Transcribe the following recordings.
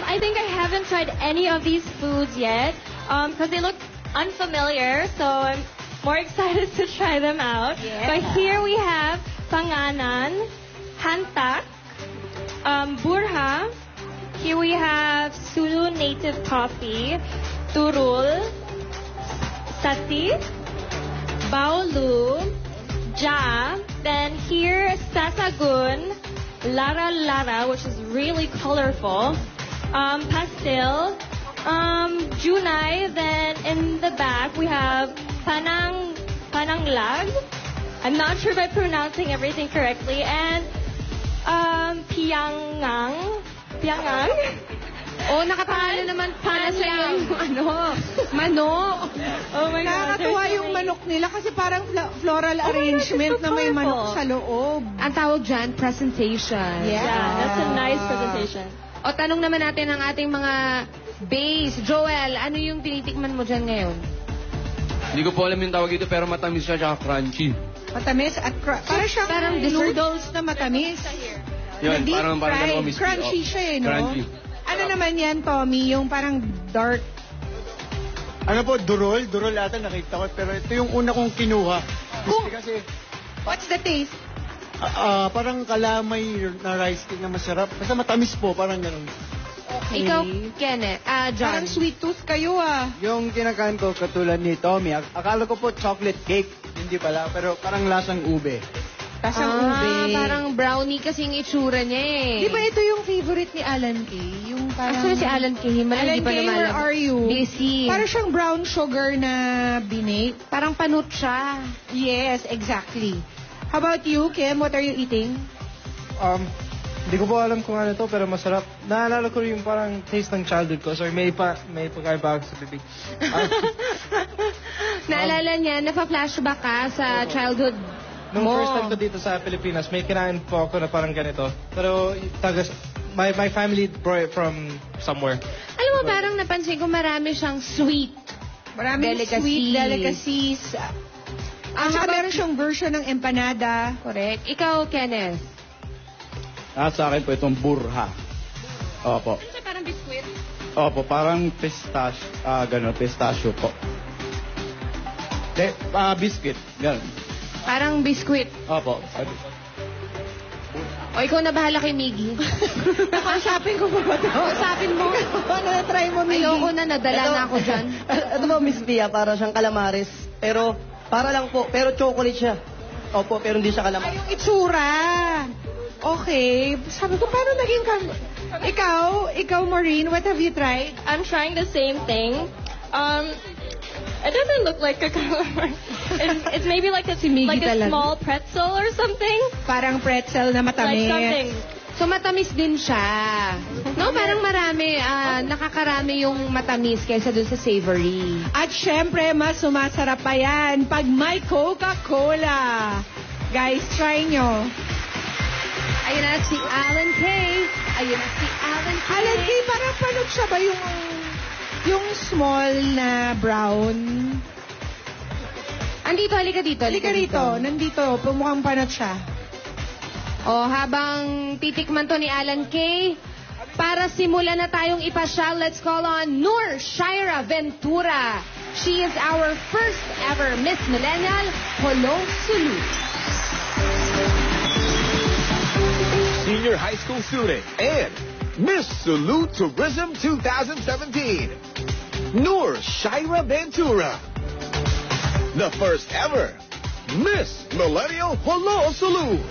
I think I haven't tried any of these foods yet because they look unfamiliar, so I'm more excited to try them out. Yeah. But here we have panganan, hantak, burha. Here we have Sulu native coffee, turul, sati, baulu, ja. Then here sasagun, lara lara, which is really colorful, pastel, junay. Then in the back we have pananglag. I'm not sure if I'm pronouncing everything correctly. And piangang. Oh, nakapangalan naman para sa yung manok. Oh my God. Nakakatuwa yung manok nila kasi parang floral arrangement na may manok sa loob. Ang tawag dyan, presentation. Yeah, that's a nice presentation. O, tanong naman natin ang ating mga base. Joel, ano yung tinitikman mo dyan ngayon? Hindi ko po alam yung tawag ito, pero matamis siya, tsaka crunchy. Matamis at parang siyang Parang dessert. noodles na matamis. Yun, Deep parang fried. miss. Crunchy siya eh, no? Crunchy. Ano naman yan, Tommy? Yung parang dark. Ano po, durol? Durol ata nakita ko. Pero ito yung una kong kinuha. Kasi What's the taste? parang kalamay na rice cake na masarap. Basta matamis po, parang ganun. Okay. Ikaw, Kenneth. John. Parang sweet tooth kayo ah. Yung kinakain ko katulad ni Tommy, akala ko po chocolate cake. Hindi pala, pero parang lasang ube. Tasang ube. Parang brownie kasi yung itsura niya eh. Di ba ito yung favorite ni Alan Kay? Yung parang... Actually, si Alan Kay, Alan hindi pa Kay, naman. where are you? Busy. Parang siyang brown sugar na binake. Parang panut siya. Yes, exactly. How about you, Kim? What are you eating? Hindi ko po alam kung ano to, pero masarap. Naalala ko yung parang taste ng childhood ko. Sorry, may pagkain pa ako sa bibig. Naalala niya, napa-flashback ka sa childhood Nung mo. first time ko dito sa Pilipinas, may kinain po ako na parang ganito. Pero my family brought it from somewhere. Alam mo, parang napansin ko marami siyang sweet. Maraming Delicacies. sweet delicacies. At saka meron siyang version ng empanada. Correct. Ikaw, Kenneth. Sa akin po itong burha. Opo. Ano siya, parang biskuit? Opo, parang pistachio po. Biscuit. Ganun. Parang biskuit. Opo. O, ikaw na bahala kay Miggy. Nakasapin ko pa ba ito? Usapin mo. Ano na try mo, Miggy? Ayoko na, nadala na ako dyan. Ito po, Miss Pia, para siyang calamares. Pero, para lang po, pero chocolate siya. Opo, pero hindi siya Ay, calamares. yung itsura. Okay. Sabi ko, paano naging Ikaw, Maureen, what have you tried? I'm trying the same thing. It doesn't look like a calamari. It's maybe like a small pretzel or something. Parang pretzel na matamis. Like something. So, matamis din siya. No, parang marami, nakakarami yung matamis kaysa dun sa savory. At syempre, mas sumasarap pa yan pag may Coca-Cola. Guys, try nyo. Ayun na si Alan Kay. Alan Kay, parang panot siya ba yung small na brown? Andito, halika dito. Halika rito. Nandito, pumukhang panot siya. O, habang titikman to ni Alan Kay, para simulan na tayong ipasyal, let's call on Noor Shaira Ventura. She is our first ever Miss Millennial Holo Sulu. Senior high school student and Miss Sulu Tourism 2017, Noor Shaira Ventura. The first ever Miss Millennial Holo Sulu.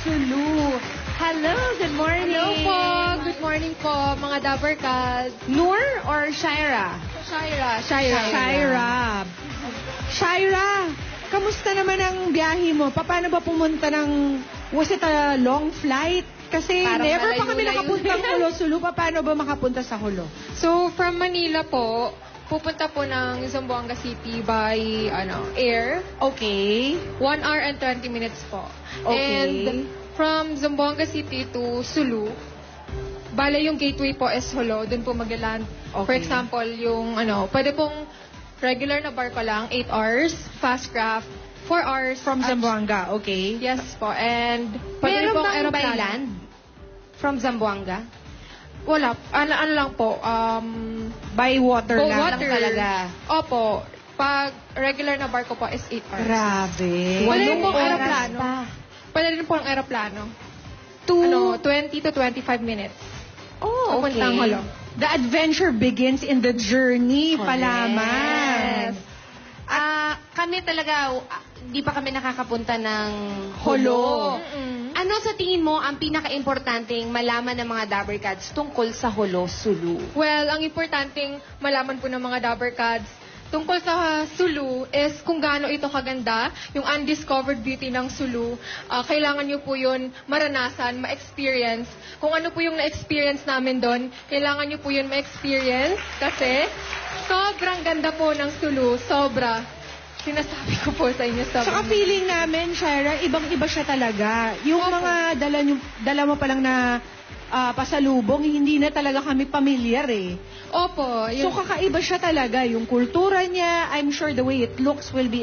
Sulu. Hello, good morning. Hello po. Good morning po, mga Dabarkads. Noor or Shaira? Shaira, kamusta naman ang biyahe mo? Paano ba pumunta ng... Was it a long flight? Kasi Parang never pa kami malayo-layo. nakapuntang Hulo Sulu. Paano ba makapunta sa Hulo? So, from Manila po, pupunta po ng Zamboanga City by air. Okay. 1 hour and 20 minutes po. Okay. And from Zamboanga City to Sulu, bale yung gateway po is Hulo, dun po mag-land. For Okay. example, yung pwede pong regular na barko lang, 8 hours, fast craft, 4 hours. From Zamboanga, okay. Yes po, and pwede Meron pong bang by aeroplano. land? From Zamboanga? Wala. Ano lang po, By water po, lang. water. talaga. Opo. Pag regular na barko po is 8 hours. Grabe. Pwede rin pong oras aeroplano. pa. Pwede rin pong aeroplano. 20 to 25 minutes. Oh, okay. Papuntang Hulo. The adventure begins in the journey pa lamang. Kami talaga, di pa kami nakakapunta ng Hulo. Ano sa tingin mo ang pinaka-importanting malaman ng mga Dabbercats tungkol sa Hulo Sulu? Well, ang importanteng malaman po ng mga Dabbercats tungkol sa Sulu is kung gaano ito kaganda, yung undiscovered beauty ng Sulu. Kailangan nyo po yun maranasan, ma-experience. Kung ano po yung na-experience namin doon, kailangan nyo po yun ma-experience kasi sobrang ganda po ng Sulu. Sobra. Sinasabi ko po sa inyo. Saka feeling namin, Shaira, ibang-iba siya talaga. Yung mga dala mo palang na pasalubong, hindi na talaga kami pamilyar eh. Opo. So kakaiba siya talaga. Yung kultura niya, I'm sure the way it looks will be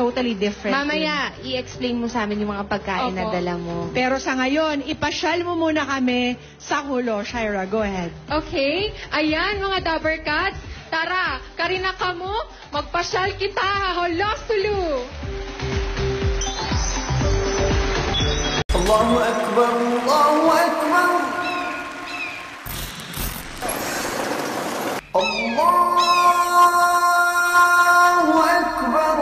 totally different. Mamaya, i-explain mo sa amin yung mga pagkain na Opo. dala mo. Pero sa ngayon, ipasyal mo muna kami sa Hulo. Shaira, go ahead. Okay? Ayan, mga Dabbercats. Tara, Karina kamo, magpasyal kita. Hulo Sulu! Allahu Akbar, Allahu Akbar. Allahu Akbar,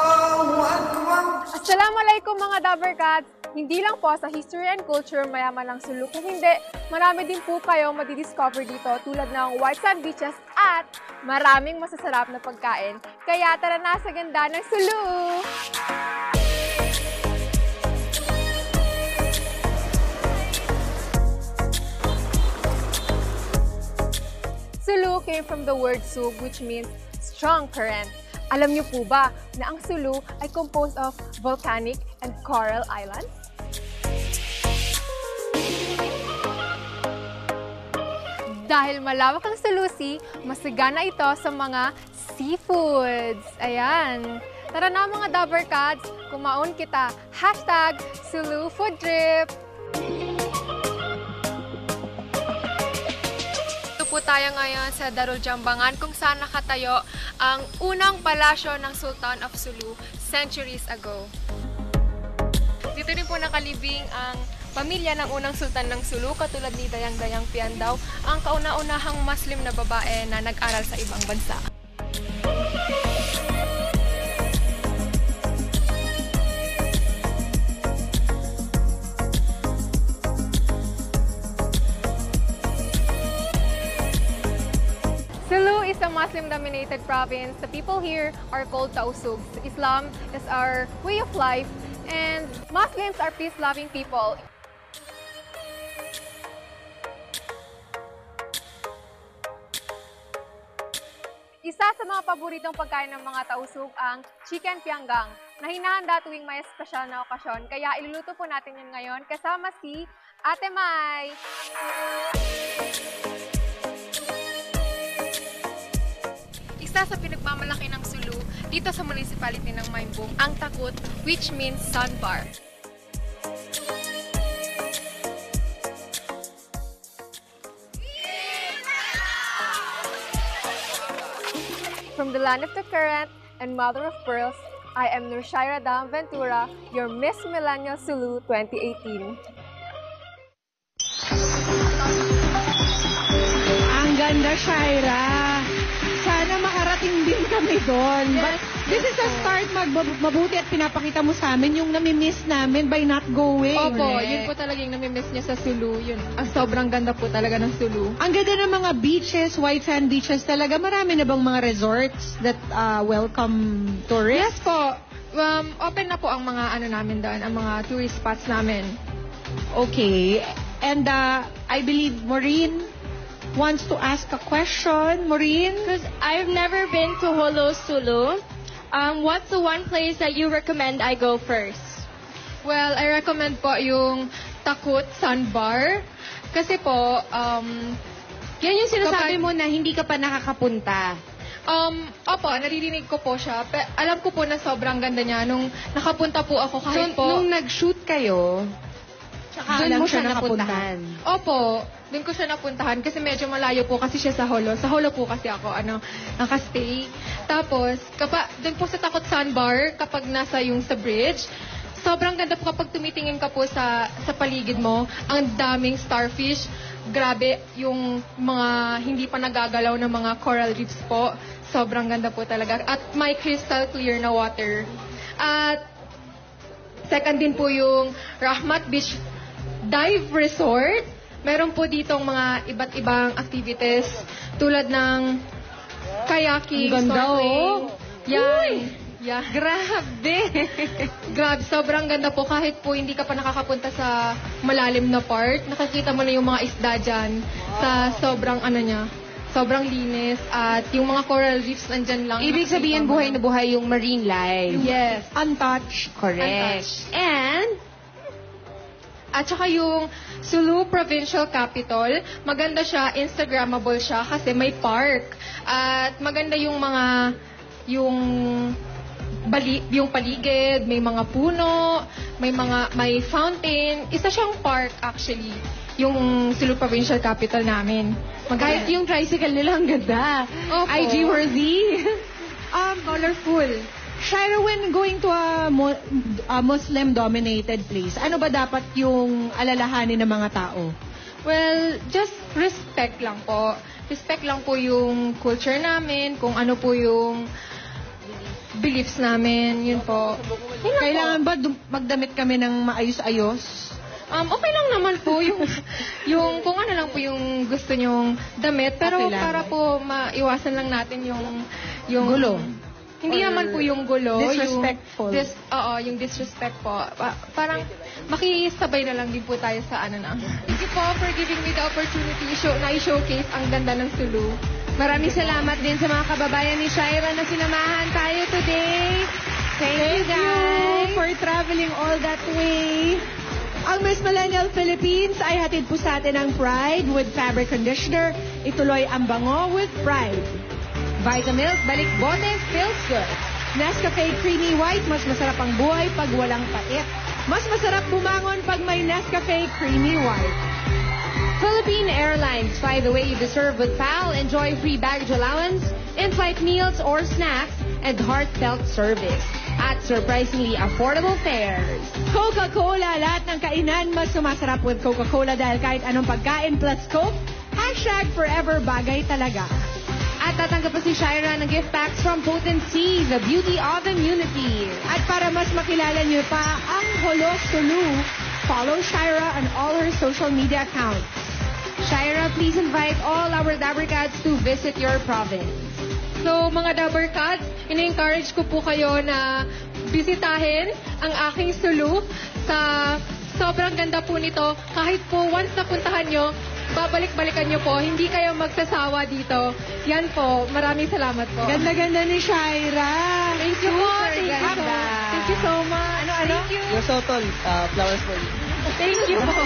Allahu Akbar. Assalamualaikum mga Dabbercats! Hindi lang po sa history and culture mayaman ang Sulu, kung hindi, marami din po kayong madidiscover dito tulad ng white sand beaches at maraming masasarap na pagkain. Kaya tara na sa ganda ng Sulu! Sulu came from the word sug, which means strong current. Alam niyo po ba na ang Sulu ay composed of volcanic and coral islands? Dahil malawak ang Sulu Sea, masagana ito sa mga seafoods. Ayan. Tara na mga Dabbercats, kumaon kita. #SuluFoodTrip. Ito po tayo ngayon sa Darul Jambangan kung saan nakatayo ang unang palasyo ng Sultan of Sulu centuries ago. Dito rin po nakalibing ang pamilya ng unang sultan ng Sulu katulad ni Dayang-Dayang Piandaw, ang kauna-unahang Muslim na babae na nag-aral sa ibang bansa. Sulu is a Muslim-dominated province. The people here are called Tausugs. Islam is our way of life, and Muslims are peace-loving people. Isa sa mga paboritong pagkain ng mga Tausug ang chicken pianggang na hinahanda tuwing may espesyal na okasyon. Kaya iluluto po natin yun ngayon kasama si Ate Mai. Isa sa pinagmamalaki ng Sulu dito sa municipality ng Maimbung ang takut, which means sandbar. From the land of the current and mother of pearls, I am Nurshaira Dam Ventura, your Miss Millennial Sulu 2018. Ang ganda, Shaira. Sana makarating din kami doon. Yes. This is a start, mabuti at pinapakita mo sa amin yung namimiss namin by not going. Opo, yun po talaga yung namimiss niya sa Sulu. Yun, sobrang ganda po talaga ng Sulu. Ang ganda ng mga beaches, white sand beaches talaga. Marami na bang mga resorts that welcome tourists? Yes po. Open na po ang mga namin doon, ang mga tourist spots namin. Okay. And I believe Maureen wants to ask a question. Maureen? Because I've never been to Holo Sulu. What's the one place that you recommend I go first? Well, I recommend po yung Takut Sandbar. Kasi po, yan yung sinasabi mo na hindi ka pa nakakapunta. Opo, naririnig ko po siya. Alam ko po na sobrang ganda niya. Nung nakapunta po ako kahit po... Nung nag-shoot kayo, doon mo siya napuntahan. Opo, doon ko siya napuntahan kasi medyo malayo po kasi siya sa Holo. Sa Holo po kasi ako, nakastay. Tapos, doon po sa Takot Sandbar, kapag nasa yung sa bridge, sobrang ganda po kapag tumitingin ka po sa paligid mo. Ang daming starfish. Grabe, yung mga hindi pa nagagalaw na mga coral reefs po. Sobrang ganda po talaga. At may crystal clear na water. At second din po yung Rahmat Beach Dive Resort. Meron po ditong mga iba't ibang activities tulad ng kayaking, snorkeling. Yan. Yeah. Grabe! Grabe, sobrang ganda po. Kahit po hindi ka pa nakakapunta sa malalim na part, nakakita mo na yung mga isda dyan sa sobrang sobrang linis. At yung mga coral reefs nandyan lang. Ibig sabihin, buhay na buhay yung marine life. Yes. Untouched. Correct. Untouched. At saka yung Sulu Provincial Capital, maganda siya, Instagrammable siya kasi may park. At maganda yung mga, yung paligid, may mga puno, may fountain. Isa siyang park actually, yung Sulu Provincial Capital namin. Kahit yung tricycle nila ang ganda. Opo. IG worthy. Colorful. Shaira, when going to a Muslim-dominated place, ano ba dapat yung alalahanin ng mga tao? Well, just respect lang po. Respect lang po yung culture namin, kung ano po yung beliefs namin, yun po. Kailangan ba magdamit kami ng maayos-ayos? Okay lang naman po yung kung ano lang po yung gusto nyong damit, pero Okay lang. para po maiwasan lang natin yung Gulo. Hindi naman po yung gulo. Disrespectful. Yung disrespect po. Parang makisabay na lang din po tayo sa Thank you po for giving me the opportunity na i-showcase ang ganda ng Sulu. Maraming salamat din sa mga kababayan ni Shaira na sinamahan tayo today. Thank you guys for traveling all that way. Ang Miss Millennial Philippines ay hatid po sa atin ng Pride with fabric conditioner. Ituloy ang bango with Pride. Vitamilk, balik bote, feels good. Nescafe Creamy White, mas masarap ang buhay pag walang pait. Mas masarap bumangon pag may Nescafe Creamy White. Philippine Airlines, fly the way you deserve with PAL. Enjoy free baggage allowance, in-flight meals or snacks, and heartfelt service at surprisingly affordable fares. Coca-Cola, lahat ng kainan mas sumasarap with Coca-Cola dahil kahit anong pagkain plus Coke, #forever bagay talaga. At tatanggap pa si Shaira ng gift packs from Potency, the beauty of immunity. At para mas makilala niyo pa ang Holo Sulu, follow Shaira on all her social media accounts. Shaira, please invite all our Dabbercats to visit your province. So, mga Dabbercats, ina-encourage ko po kayo na bisitahin ang aking Sulu. Sobrang ganda po nito. Kahit po once napuntahan nyo, babalik-balikan nyo po. Hindi kayo magsasawa dito. Yan po. Maraming salamat po. Ganda-ganda ni Shaira. Thank you po. Thank you so much. Yung sotol, flowers for you. Thank you po.